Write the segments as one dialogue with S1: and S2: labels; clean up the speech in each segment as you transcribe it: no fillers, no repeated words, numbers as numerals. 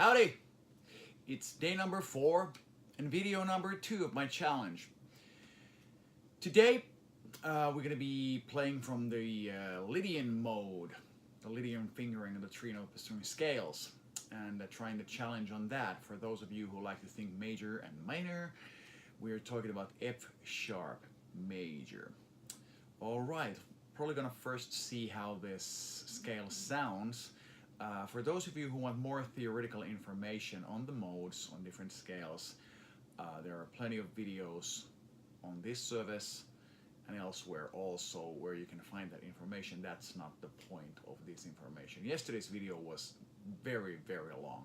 S1: Howdy! It's day number 4 and video number 2 of my challenge. Today we're going to be playing from the Lydian mode, the Lydian fingering of the 3 note string scales, and trying the challenge on that. For those of you who like to think major and minor, we're talking about F sharp major. Alright, probably going to first see how this scale sounds. For those of you who want more theoretical information on the modes on different scales, there are plenty of videos on this service and elsewhere also where you can find that information. That's not the point of this information. Yesterday's video was very long.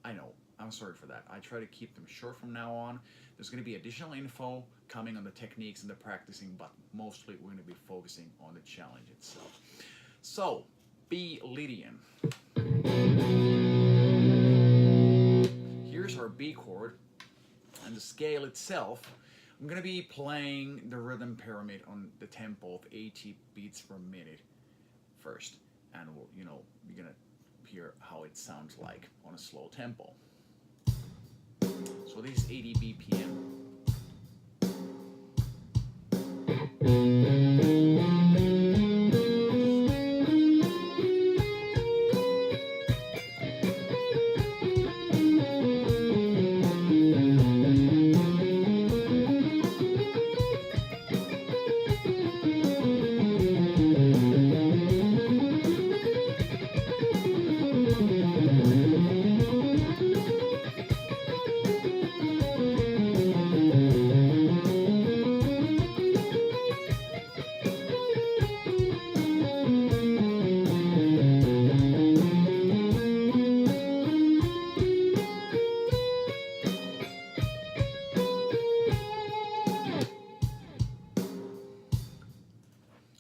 S1: I know, I'm sorry for that. I try to keep them short from now on. There's going to be additional info coming on the techniques and the practicing, but mostly we're going to be focusing on the challenge itself. So, B Lydian. Here's our B chord, and the scale itself. I'm going to be playing the rhythm pyramid on the tempo of 80 beats per minute first, and you're going to hear how it sounds like on a slow tempo. So this is 80 BPM.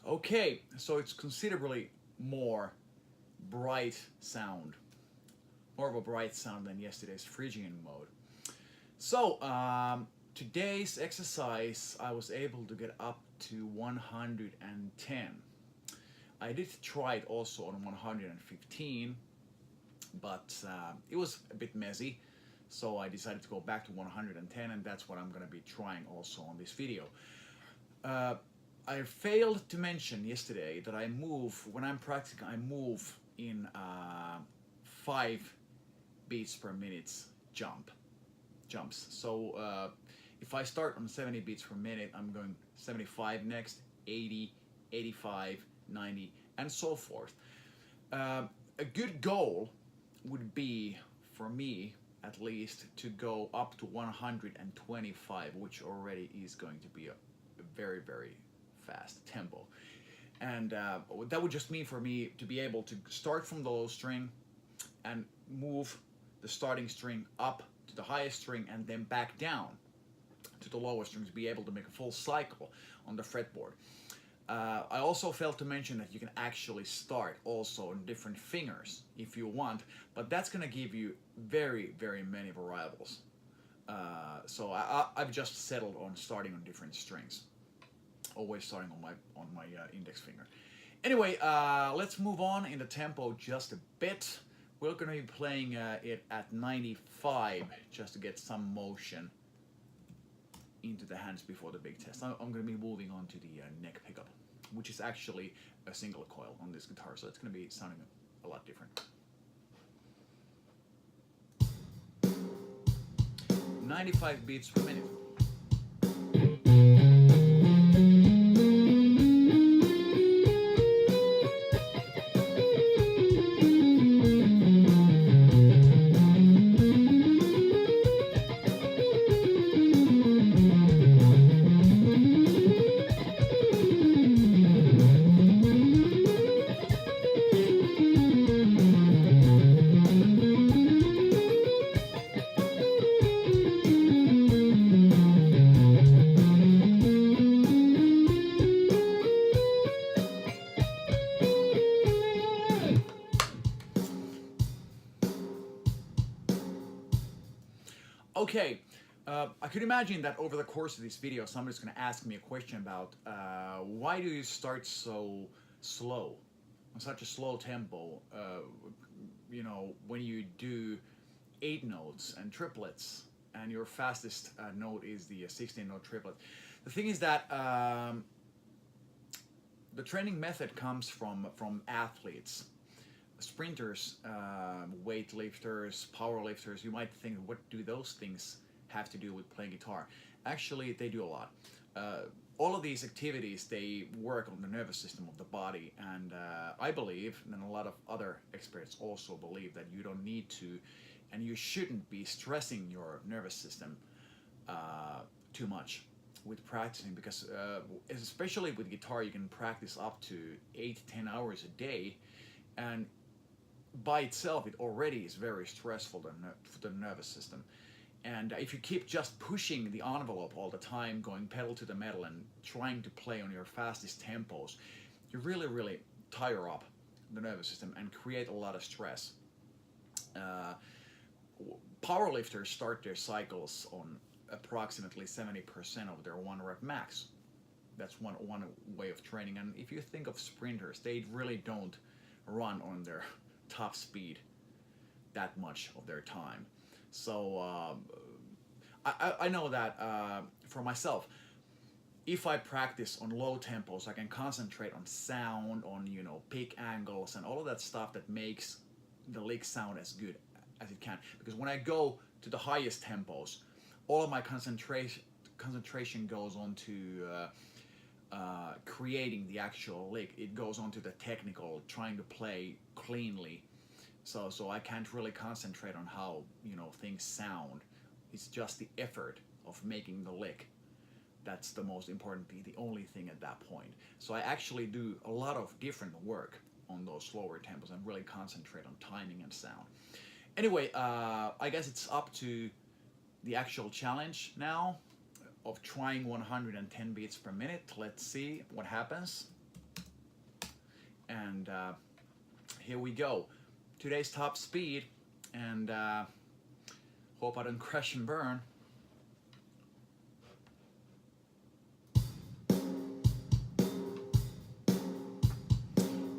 S1: Okay, so it's considerably more bright sound, more of a bright sound than yesterday's Phrygian mode. So today's exercise I was able to get up to 110. I did try it also on 115, but it was a bit messy, so I decided to go back to 110, and that's what I'm going to be trying also on this video. I failed to mention yesterday that I move, when I'm practicing, I move in 5 beats per minute jumps. So if I start on 70 beats per minute, I'm going 75 next, 80, 85, 90, and so forth. A good goal would be, for me at least, to go up to 125, which already is going to be a very fast tempo, and that would just mean for me to be able to start from the low string and move the starting string up to the highest string and then back down to the lowest string, to be able to make a full cycle on the fretboard. I also failed to mention that you can actually start also on different fingers if you want, but that's going to give you very many variables. So I've just settled on starting on different strings, always starting on my index finger. Anyway, let's move on in the tempo just a bit. We're going to be playing it at 95 just to get some motion into the hands before the big test. I'm going to be moving on to the neck pickup, which is actually a single coil on this guitar, so it's going to be sounding a lot different. 95 beats per minute. Okay, I could imagine that over the course of this video somebody's going to ask me a question about why do you start so slow, on such a slow tempo, you know, when you do 8 notes and triplets, and your fastest note is the 16 note triplet. The thing is that the training method comes from athletes, sprinters, weightlifters, powerlifters. You might think, what do those things have to do with playing guitar? Actually, they do a lot. All of these activities, they work on the nervous system of the body, and I believe, and a lot of other experts also believe, that you don't need to, and you shouldn't be stressing your nervous system too much with practicing, because especially with guitar, you can practice up to 8-10 hours a day, and by itself it already is very stressful for the nervous system. And if you keep just pushing the envelope all the time, going pedal to the metal and trying to play on your fastest tempos, you really tire up the nervous system and create a lot of stress. Powerlifters start their cycles on approximately 70% of their 1 rep max. That's one way of training. And if you think of sprinters, they really don't run on their top speed that much of their time. So I know that for myself, if I practice on low tempos, I can concentrate on sound, on pick angles, and all of that stuff that makes the lick sound as good as it can. Because when I go to the highest tempos, all of my concentration goes on to creating the actual lick. It goes on to the technical, trying to play cleanly. So I can't really concentrate on how things sound. It's just the effort of making the lick that's the most important thing, the only thing at that point. So I actually do a lot of different work on those slower tempos and really concentrate on timing and sound. Anyway, I guess it's up to the actual challenge now of trying 110 beats per minute. Let's see what happens. And here we go. Today's top speed, and hope I don't crash and burn.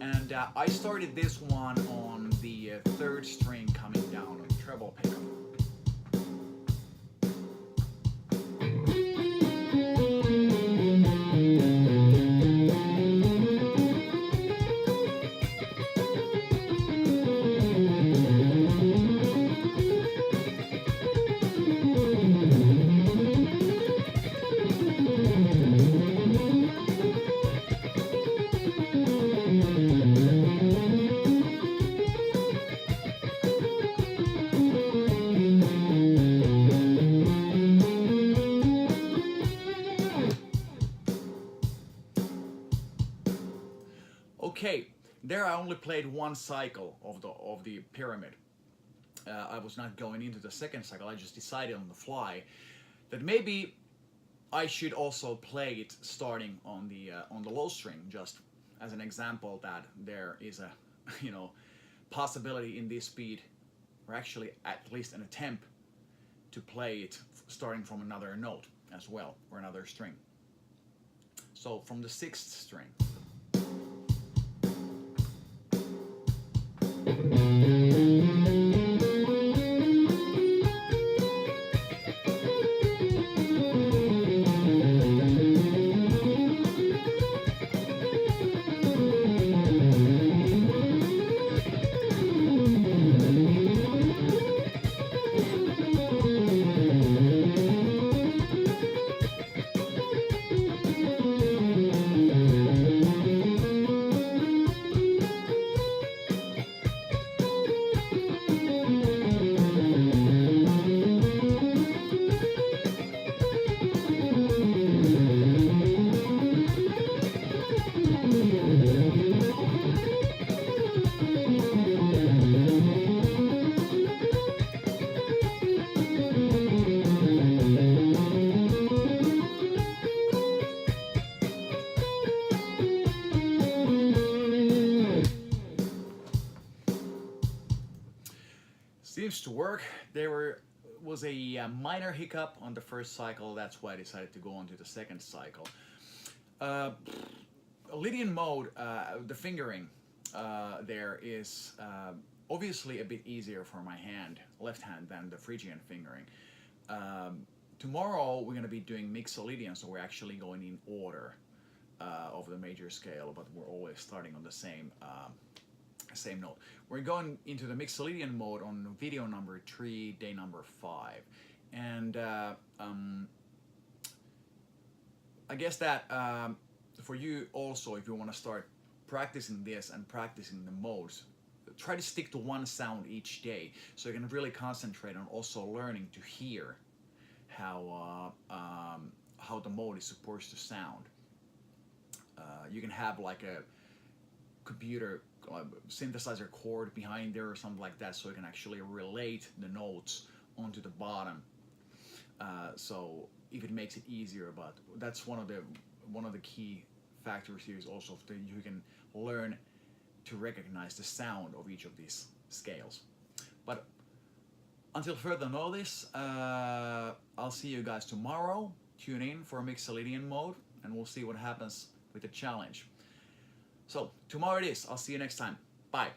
S1: And I started this one on the 3rd string coming down on the treble pickup. Okay, there I only played 1 cycle of the pyramid. I was not going into the 2nd cycle. I just decided on the fly that maybe I should also play it starting on the low string, just as an example that there is a possibility in this speed, or actually at least an attempt to play it starting from another note as well, or another string. So from the 6th string. Seems to work. There was a minor hiccup on the 1st cycle. That's why I decided to go on to the 2nd cycle. Lydian mode, the fingering there is obviously a bit easier for my left hand than the Phrygian fingering. Tomorrow we're going to be doing Lydian, so we're actually going in order of the major scale, but we're always starting on the same note. We're going into the Lydian mode on video number 3, day number 5, and I guess that for you also, if you want to start practicing this and practicing the modes, try to stick to one sound each day, so you can really concentrate on also learning to hear how the mode is supposed to sound. You can have like a computer synthesizer chord behind there or something like that, so you can actually relate the notes onto the bottom. So if it makes it easier, but that's one of the key factors here is also that you can learn to recognize the sound of each of these scales. But until further notice, I'll see you guys tomorrow. Tune in for Lydian mode, and we'll see what happens with the challenge. So tomorrow it is. I'll see you next time. Bye.